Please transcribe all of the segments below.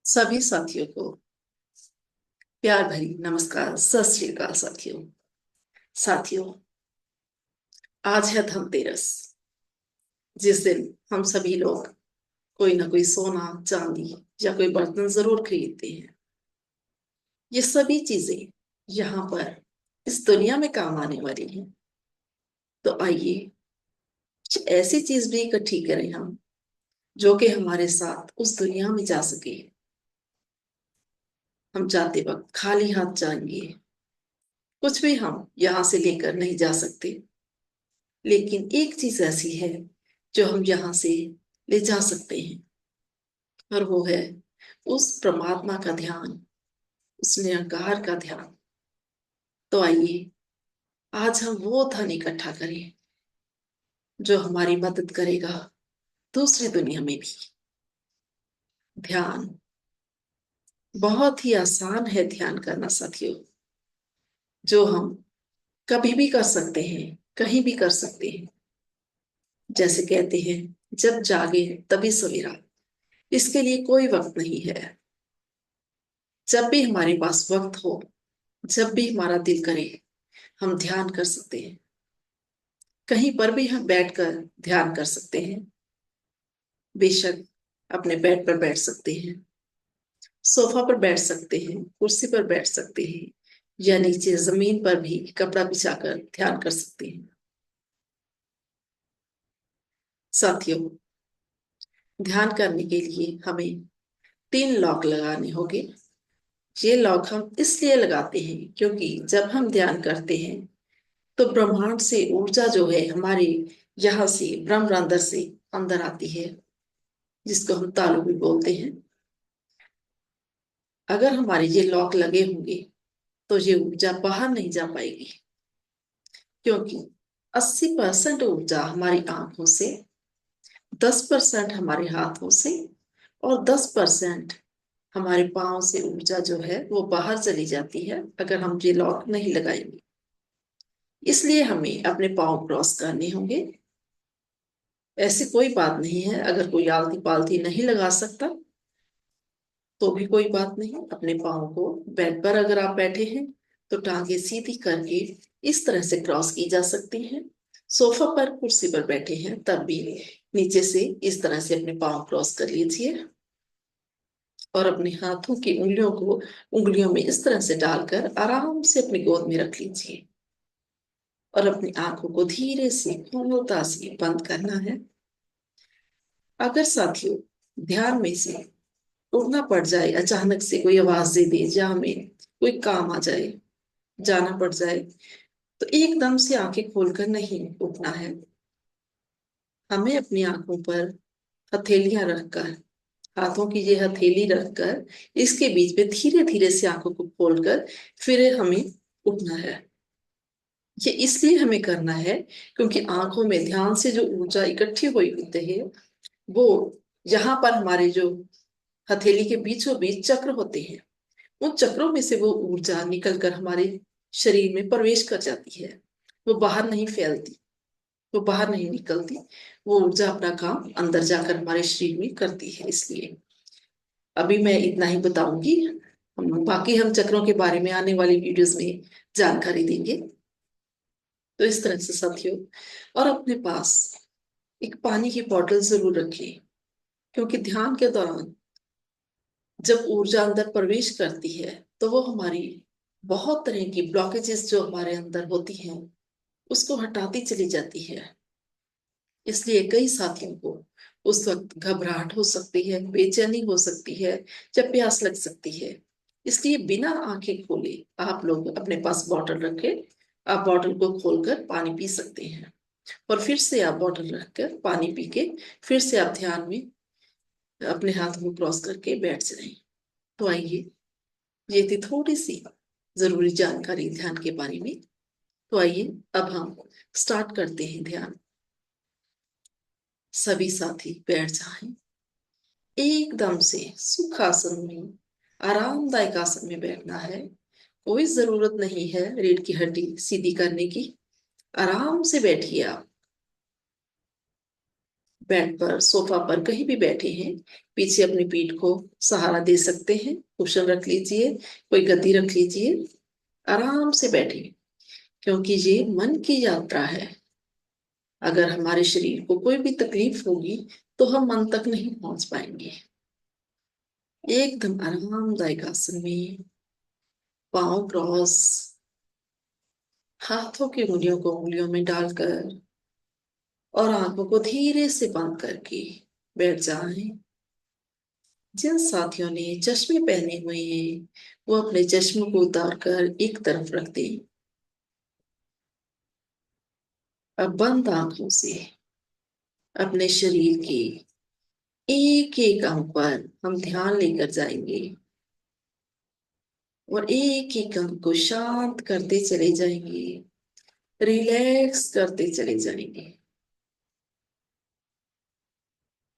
सभी साथियों को प्यार भरी नमस्कार, सत श्री अकाल। साथियों, आज है धनतेरस, जिस दिन हम सभी लोग कोई ना कोई सोना चांदी या कोई बर्तन जरूर खरीदते हैं। ये सभी चीजें यहाँ पर इस दुनिया में काम आने वाली हैं। तो आइए कुछ ऐसी चीज भी इकट्ठी करें हम, जो कि हमारे साथ उस दुनिया में जा सके। हम जाते वक्त खाली हाथ जाएंगे, कुछ भी हम यहाँ से लेकर नहीं जा सकते। लेकिन एक चीज ऐसी है जो हम यहाँ से ले जा सकते हैं, और वो है उस परमात्मा का ध्यान, उस निराकार का ध्यान। तो आइए आज हम वो धन इकट्ठा करें जो हमारी मदद करेगा दूसरी दुनिया में भी। ध्यान बहुत ही आसान है, ध्यान करना साथियों, जो हम कभी भी कर सकते हैं, कहीं भी कर सकते हैं। जैसे कहते हैं, जब जागे तभी सवेरा। इसके लिए कोई वक्त नहीं है। जब भी हमारे पास वक्त हो, जब भी हमारा दिल करे, हम ध्यान कर सकते हैं। कहीं पर भी हम बैठकर ध्यान कर सकते हैं। बेशक अपने बेड पर बैठ सकते हैं, सोफा पर बैठ सकते हैं, कुर्सी पर बैठ सकते हैं, या नीचे जमीन पर भी कपड़ा बिछाकर ध्यान कर सकते हैं। साथियों, ध्यान करने के लिए हमें 3 लॉक लगाने होंगे। ये लॉक हम इसलिए लगाते हैं क्योंकि जब हम ध्यान करते हैं तो ब्रह्मांड से ऊर्जा जो है हमारे यहाँ से ब्रह्म अंदर से अंदर आती है, जिसको हम तालु भी बोलते हैं। अगर हमारे ये लॉक लगे होंगे तो ये ऊर्जा बाहर नहीं जा पाएगी, क्योंकि 80% ऊर्जा हमारी आंखों से, 10% हमारे हाथों से, और 10% हमारे पाँव से ऊर्जा जो है वो बाहर चली जाती है अगर हम ये लॉक नहीं लगाएंगे। इसलिए हमें अपने पाँव क्रॉस करने होंगे। ऐसी कोई बात नहीं है, अगर कोई आलती पालती नहीं लगा सकता तो भी कोई बात नहीं। अपने पाँव को बेड पर अगर आप बैठे हैं तो टांगे सीधी करके इस तरह से क्रॉस की जा सकती हैं। सोफा पर, कुर्सी पर बैठे हैं तब भी नीचे से इस तरह से अपने पाँव क्रॉस कर लीजिए, और अपने हाथों की उंगलियों को उंगलियों में इस तरह से डालकर आराम से अपनी गोद में रख लीजिए, और अपनी आंखों को धीरे से पूर्णता से बंद करना है। अगर साथियों ध्यान में से उठना पड़ जाए, अचानक से कोई आवाज दे दे या हमें कोई काम आ जाए, जाना पड़ जाए, तो एकदम से आंखें खोलकर नहीं उठना है। हमें अपनी आंखों पर हथेलियां रखकर, हाथों की ये हथेली रखकर, इसके बीच में धीरे धीरे से आंखों को खोलकर फिर हमें उठना है। ये इसलिए हमें करना है क्योंकि आंखों में ध्यान से जो ऊर्जा इकट्ठी हुई होती है, वो यहाँ पर हमारे जो हथेली के बीचों बीच चक्र होते हैं, उन चक्रों में से वो ऊर्जा निकलकर हमारे शरीर में प्रवेश कर जाती है। वो बाहर नहीं फैलती, वो बाहर नहीं निकलती। वो ऊर्जा अपना काम अंदर जाकर हमारे शरीर में करती है। इसलिए अभी मैं इतना ही बताऊंगी। बाकी हम चक्रों के बारे में आने वाली वीडियोस में जानकारी देंगे। तो इस तरह से साथियों, और अपने पास एक पानी की बोतल जरूर रखें, क्योंकि ध्यान के दौरान जब ऊर्जा अंदर प्रवेश करती है तो वो हमारी बहुत तरह की ब्लॉकेजेस जो हमारे अंदर होती हैं उसको हटाती चली जाती है। इसलिए कई साथियों को उस वक्त घबराहट हो सकती है, बेचैनी हो सकती है, जब प्यास लग सकती है। इसलिए बिना आंखें खोले आप लोग अपने पास बॉटल रखें। आप बॉटल को खोलकर पानी पी सकते हैं, और फिर से आप बॉटल रखकर पानी पी के फिर से आप ध्यान में अपने हाथ को क्रॉस करके बैठ जाएं। तो आइए, ये थी थोड़ी सी जरूरी जानकारी ध्यान के बारे में। तो आइए अब हम स्टार्ट करते हैं ध्यान। सभी साथी बैठ जाएं, एकदम से सुखासन में, आरामदायक आसन में बैठना है। कोई जरूरत नहीं है रीढ़ की हड्डी सीधी करने की। आराम से बैठिए आप। बेड पर, सोफा पर, कहीं भी बैठे हैं, पीछे अपनी पीठ को सहारा दे सकते हैं, कुशन रख लीजिए, कोई गद्दी रख लीजिए, आराम से बैठे, क्योंकि ये मन की यात्रा है। अगर हमारे शरीर को कोई भी तकलीफ होगी तो हम मन तक नहीं पहुंच पाएंगे। एकदम आरामदायक आसन में पांव क्रॉस, हाथों की उंगलियों को उंगलियों में डालकर और आंखों को धीरे से बंद करके बैठ जाएं। जिन साथियों ने चश्मे पहने हुए हैं वो अपने चश्मों को उतार कर एक तरफ रख दें। अब बंद आंखों से अपने शरीर के एक एक अंग पर हम ध्यान लेकर जाएंगे और एक एक अंग को शांत करते चले जाएंगे, रिलैक्स करते चले जाएंगे।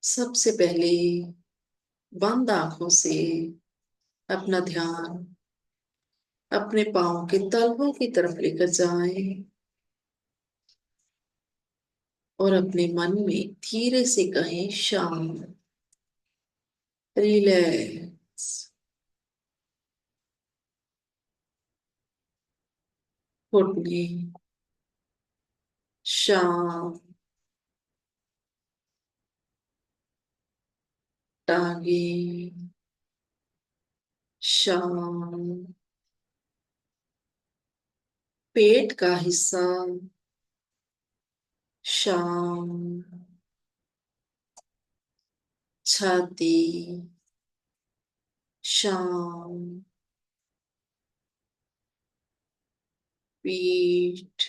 सबसे पहले बंद आंखों से अपना ध्यान अपने पाँव के तलवों की तरफ लेकर जाएं और अपने मन में धीरे से कहें शांत, रिलैक्स। घुटने शांत, टांगे शांत, पेट का हिस्सा शांत, छाती शांत, पीठ,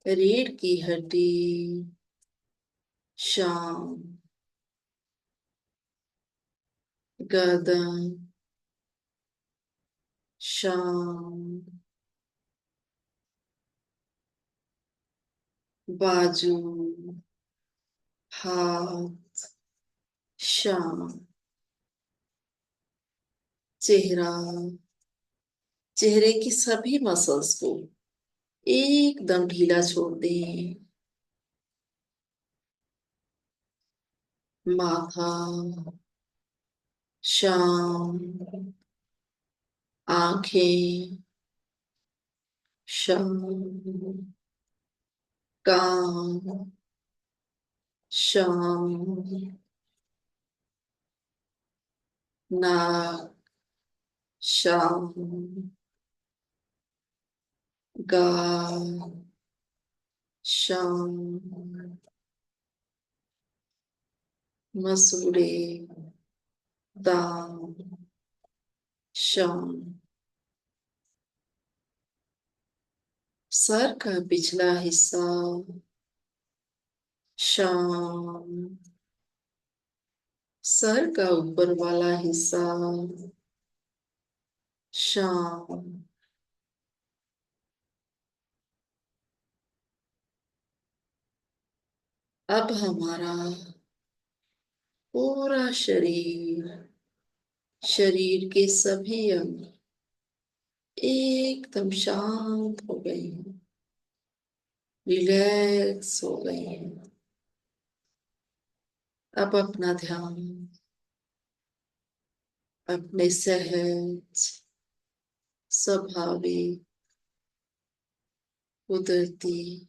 रीढ़ की हड्डी शांत, गर्दन शांत, बाजू, हाथ शांत, चेहरा, चेहरे की सभी मसल्स को एकदम ढीला छोड़ दें। माथा शांत, आंखें शांत, कान शांत, नाक शांत, गाल शांत, मसूड़े, दांत शांत, सर का पिछला हिस्सा शांत, सर का ऊपर वाला हिस्सा शांत। अब हमारा पूरा शरीर, शरीर के सभी अंग एकदम शांत हो गए हैं, रिलैक्स हो गए हैं। अब अपना ध्यान अपने सहज, स्वाभाविक, कुदरती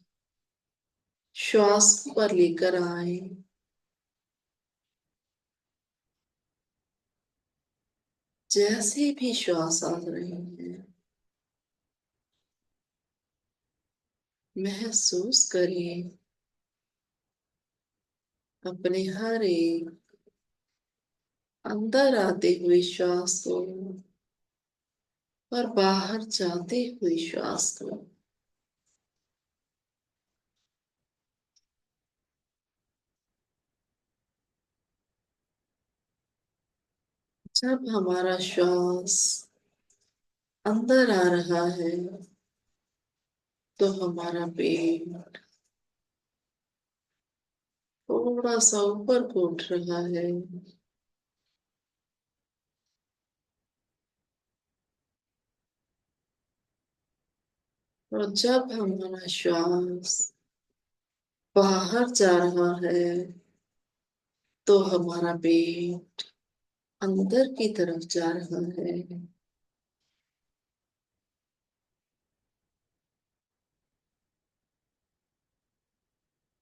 श्वास पर लेकर आए। जैसे भी श्वास आ रहे हैं महसूस करें अपने हर एक अंदर आते हुए श्वास को और बाहर जाते हुए श्वास को। जब हमारा श्वास अंदर आ रहा है तो हमारा पेट थोड़ा सा ऊपर को उठ रहा है और जब हमारा श्वास बाहर जा रहा है तो हमारा पेट अंदर की तरफ जा रहा है।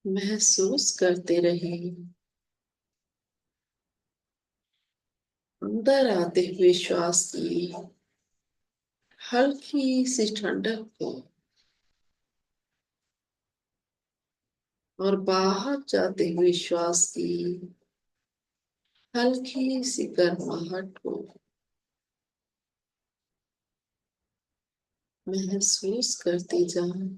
महसूस करते रहे अंदर आते हुए श्वास की हल्की सी ठंडक को, और बाहर जाते हुए श्वास की हल्की सी गर्माहट को महसूस करते जाएं।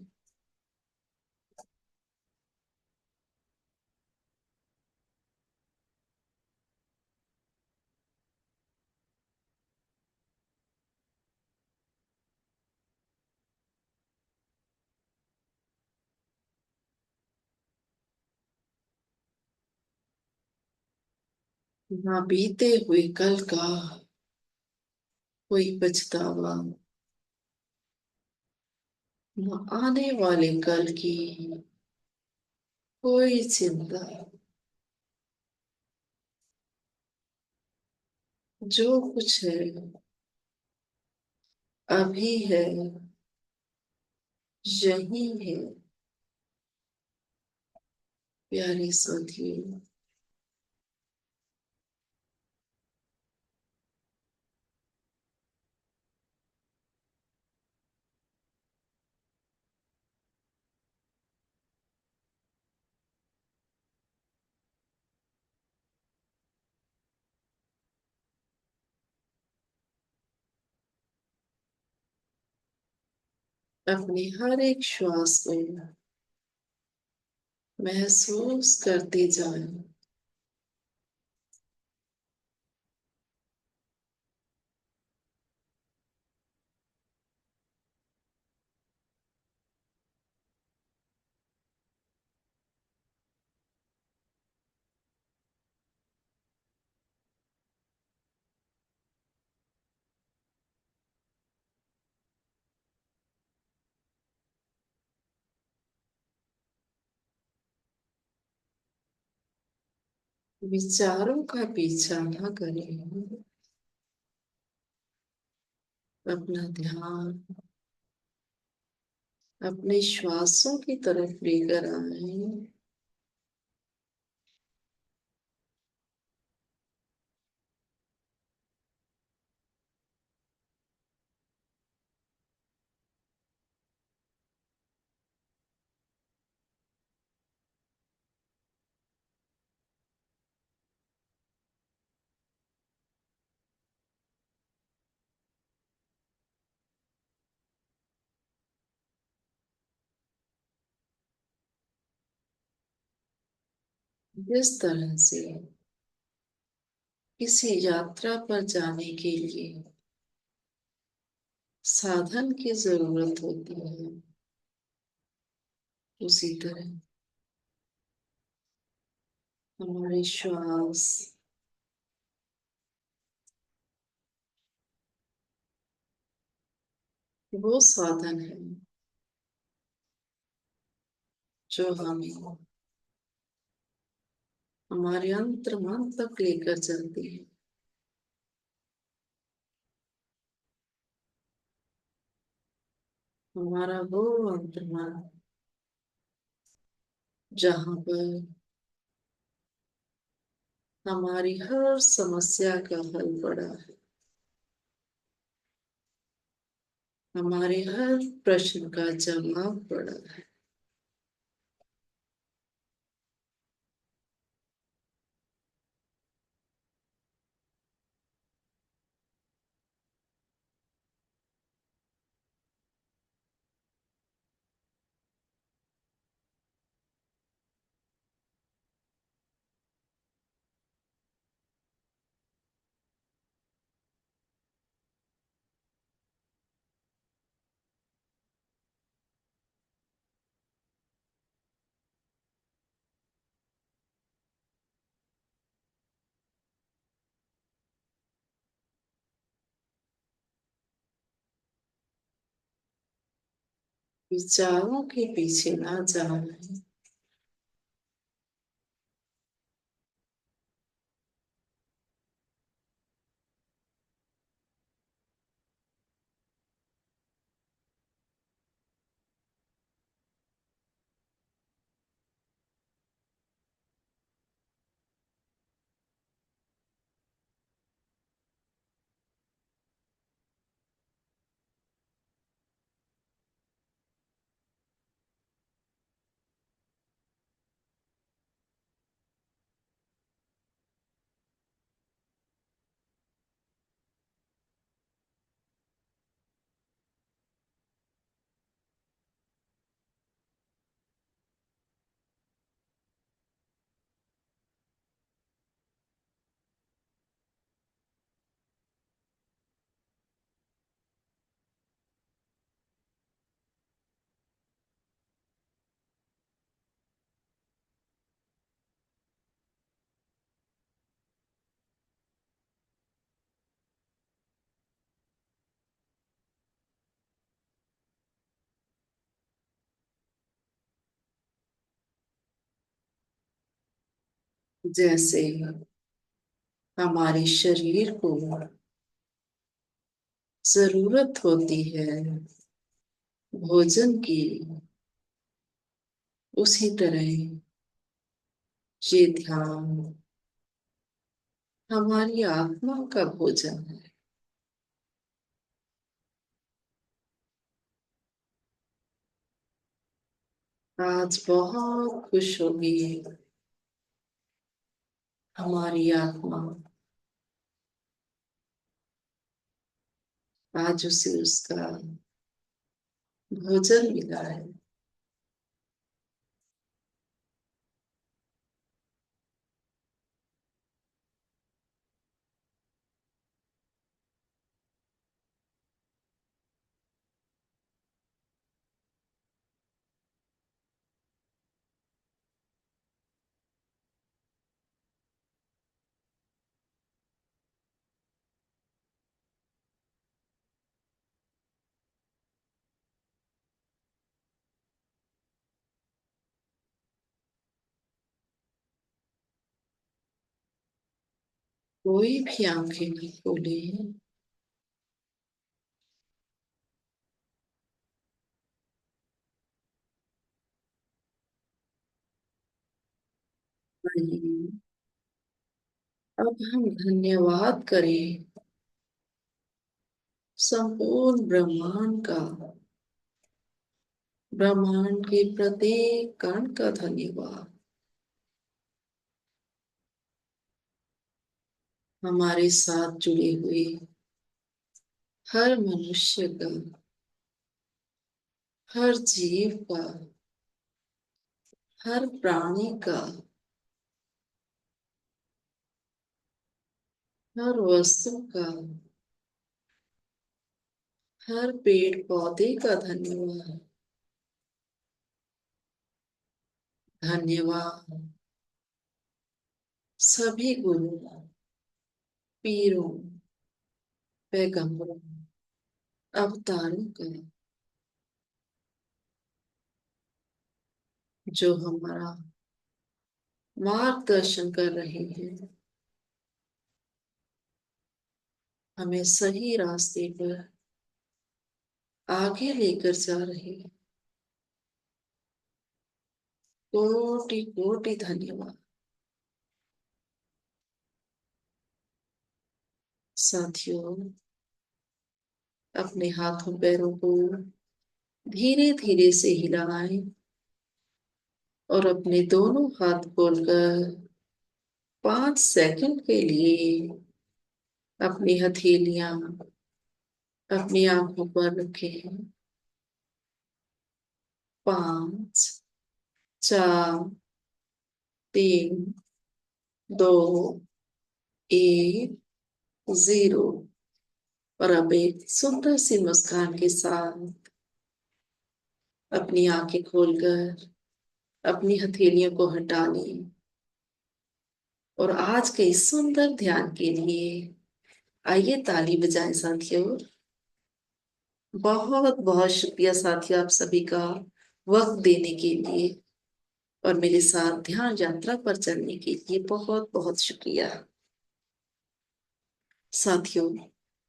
ना बीते हुए कल का कोई पछतावा, न आने वाले कल की कोई चिंता। जो कुछ है अभी है, यही है। प्यारे साथियों, अपने हर एक श्वास को महसूस करते जाएं। विचारों का पीछा न करें, अपना ध्यान अपने श्वासों की तरफ लेकर आए। जिस तरह से किसी यात्रा पर जाने के लिए साधन की जरूरत होती है, उसी तरह हमारे श्वास वो साधन है जो हमें हमारे अंतर मन तक लेकर चलती है। हमारा वो अंतर मन जहाँ पर हमारी हर समस्या का हल पड़ा है, हमारे हर प्रश्न का जवाब पड़ा है। विचारों के पीछे ना जाना है, जैसे हमारे शरीर को जरूरत होती है भोजन की, उसी तरह ये ध्यान हमारी आत्मा का भोजन है। आज बहुत खुश होगी हमारी आत्मा, आज उसे उसका भोजन मिला है। कोई भी आंखें नहीं खोले हैं। नहीं, अब हम धन्यवाद करें संपूर्ण ब्रह्मांड का, ब्रह्मांड के प्रत्येक कण का धन्यवाद, हमारे साथ जुड़े हुए हर मनुष्य का, हर जीव का, हर प्राणी का, हर वस्तु का, हर पेड़ पौधे का धन्यवाद। धन्यवाद सभी गुरुओं, पीरों, पैगंबरों, अवतारों का, जो हमारा मार्गदर्शन कर रहे हैं, हमें सही रास्ते पर आगे लेकर जा रहे हैं। कोटि कोटि धन्यवाद। साथियों, अपने हाथों पैरों को धीरे धीरे से हिलाएं और अपने दोनों हाथ खोलकर 5 सेकंड के लिए अपनी हथेलियां अपनी आंखों पर रखें। 5, 4, 3, 2, 1, 0। और अब एक सुंदर सी मुस्कान के साथ अपनी आंखें खोलकर अपनी हथेलियों को हटा लें और आज के इस सुंदर ध्यान के लिए आइए ताली बजाएं साथियों। बहुत बहुत शुक्रिया साथियों, आप सभी का वक्त देने के लिए और मेरे साथ ध्यान यात्रा पर चलने के लिए बहुत बहुत शुक्रिया साथियों।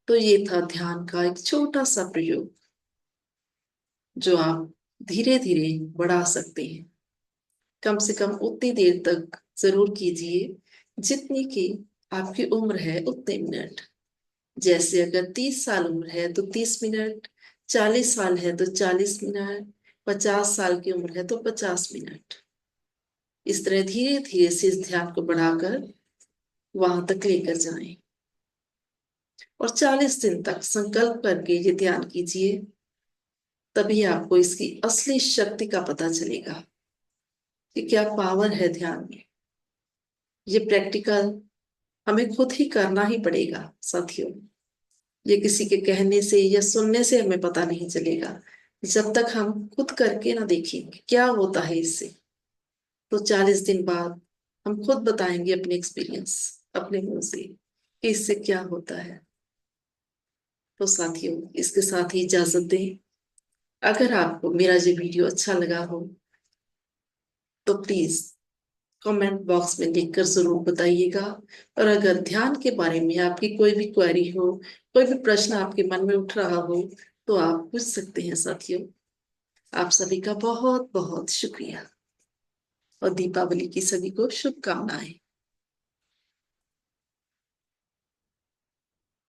तो ये था ध्यान का एक छोटा सा प्रयोग जो आप धीरे धीरे बढ़ा सकते हैं। कम से कम उतनी देर तक जरूर कीजिए जितनी की आपकी उम्र है, उतने मिनट। जैसे अगर 30 साल उम्र है तो 30 मिनट, 40 साल है तो 40 मिनट, 50 साल की उम्र है तो 50 मिनट। इस तरह धीरे धीरे से इस ध्यान को बढ़ाकर वहां तक लेकर जाएं और 40 दिन तक संकल्प करके ये ध्यान कीजिए। तभी आपको इसकी असली शक्ति का पता चलेगा कि क्या पावर है ध्यान में। ये प्रैक्टिकल हमें खुद ही करना ही पड़ेगा साथियों। ये किसी के कहने से या सुनने से हमें पता नहीं चलेगा जब तक हम खुद करके ना देखेंगे क्या होता है इससे। तो 40 दिन बाद हम खुद बताएंगे अपने एक्सपीरियंस अपने मुंह से कि इससे क्या होता है। तो साथियों, इसके साथ ही इजाजत दें। अगर आपको मेरा ये वीडियो अच्छा लगा हो तो प्लीज कमेंट बॉक्स में लिखकर जरूर बताइएगा। और अगर ध्यान के बारे में आपकी कोई भी क्वेरी हो, कोई भी प्रश्न आपके मन में उठ रहा हो, तो आप पूछ सकते हैं साथियों। आप सभी का बहुत बहुत शुक्रिया और दीपावली की सभी को शुभकामनाएं।